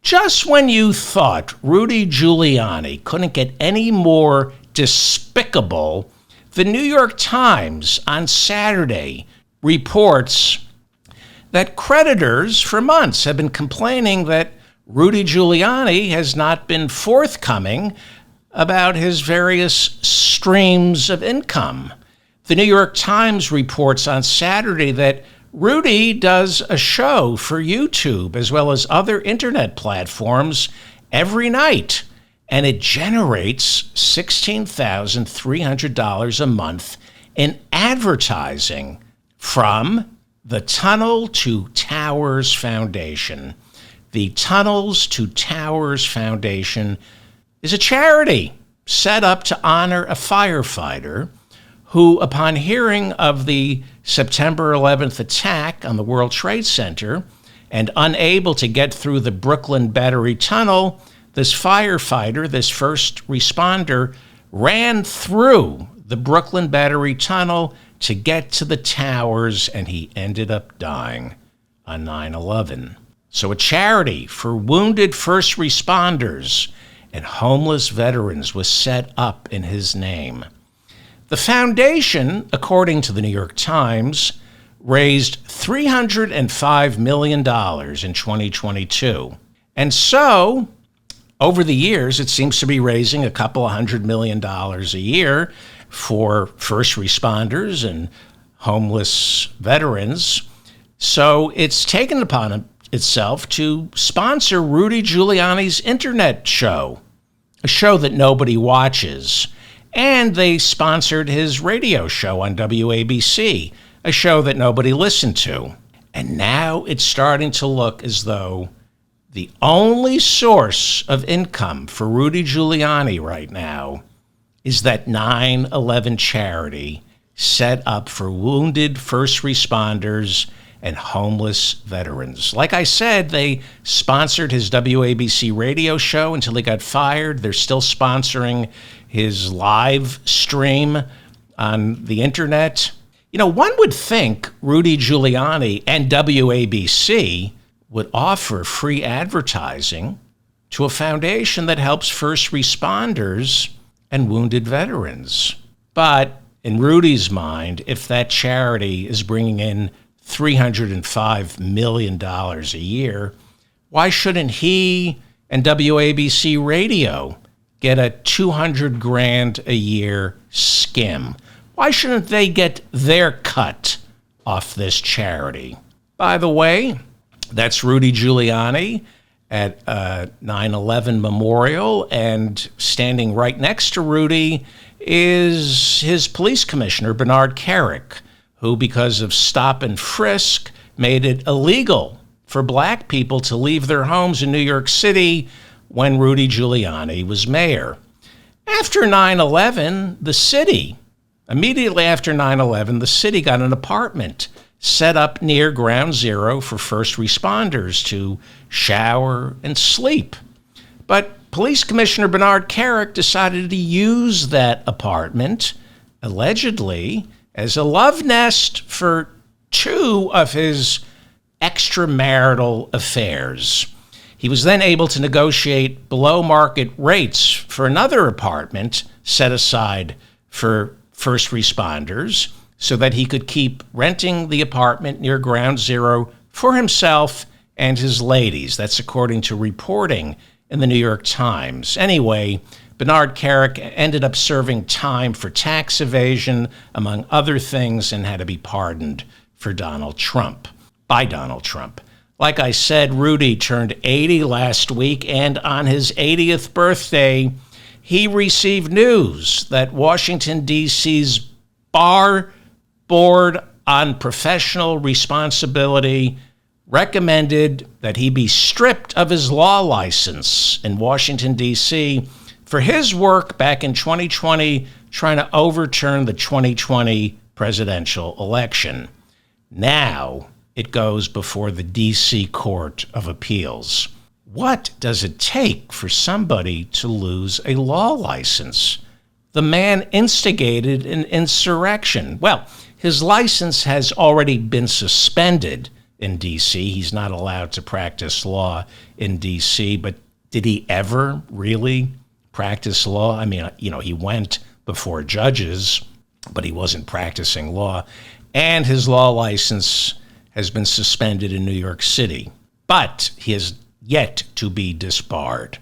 Just when you thought Rudy Giuliani couldn't get any more despicable, the New York Times on Saturday reports that creditors for months have been complaining that Rudy Giuliani has not been forthcoming about his various streams of income. The New York Times reports on Saturday that Rudy does a show for YouTube as well as other internet platforms every night, and it generates $16,300 a month in advertising from the Tunnel to Towers Foundation. The Tunnels to Towers Foundation is a charity set up to honor a firefighter who, upon hearing of the September 11th attack on the World Trade Center and unable to get through the Brooklyn Battery Tunnel, this firefighter, this first responder, ran through the Brooklyn Battery Tunnel to get to the towers, and he ended up dying on 9/11. So a charity for wounded first responders and homeless veterans was set up in his name. The foundation, according to the New York Times, raised $305 million in 2022. And so, over the years, it seems to be raising a couple of $100 million a year for first responders and homeless veterans. So it's taken upon itself to sponsor Rudy Giuliani's internet show, a show that nobody watches. And they sponsored his radio show on WABC, a show that nobody listened to. And now it's starting to look as though the only source of income for Rudy Giuliani right now is that 9/11 charity set up for wounded first responders and homeless veterans. Like I said, they sponsored his WABC radio show until he got fired. They're still sponsoring his live stream on the internet. You know, one would think Rudy Giuliani and WABC would offer free advertising to a foundation that helps first responders and wounded veterans. But in Rudy's mind, if that charity is bringing in $305 million a year, why shouldn't he and WABC Radio get a $200,000 a year skim? Why shouldn't they get their cut off this charity? By the way, that's Rudy Giuliani at 9/11 Memorial, and standing right next to Rudy is his police commissioner, Bernard Kerik, who, because of stop and frisk, made it illegal for black people to leave their homes in New York City when Rudy Giuliani was mayor. After 9/11, immediately after 9/11, the city got an apartment set up near Ground Zero for first responders to shower and sleep. But Police Commissioner Bernard Kerik decided to use that apartment, allegedly, as a love nest for two of his extramarital affairs. He was then able to negotiate below market rates for another apartment set aside for first responders so that he could keep renting the apartment near Ground Zero for himself and his ladies. That's according to reporting in the New York Times. Anyway, Bernard Kerik ended up serving time for tax evasion, among other things, and had to be pardoned by Donald Trump. Like I said, Rudy turned 80 last week, and on his 80th birthday, he received news that Washington, D.C.'s Bar Board on Professional Responsibility recommended that he be stripped of his law license in Washington, D.C. for his work back in 2020 trying to overturn the 2020 presidential election. Now it goes before the D.C. Court of Appeals. What does it take for somebody to lose a law license? The man instigated an insurrection. Well, his license has already been suspended in D.C. He's not allowed to practice law in D.C., but did he ever really practice law? I mean, he went before judges, but he wasn't practicing law. And his law license has been suspended in New York City, but he has yet to be disbarred.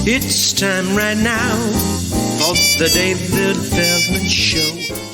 It's time right now for the David Feldman Show.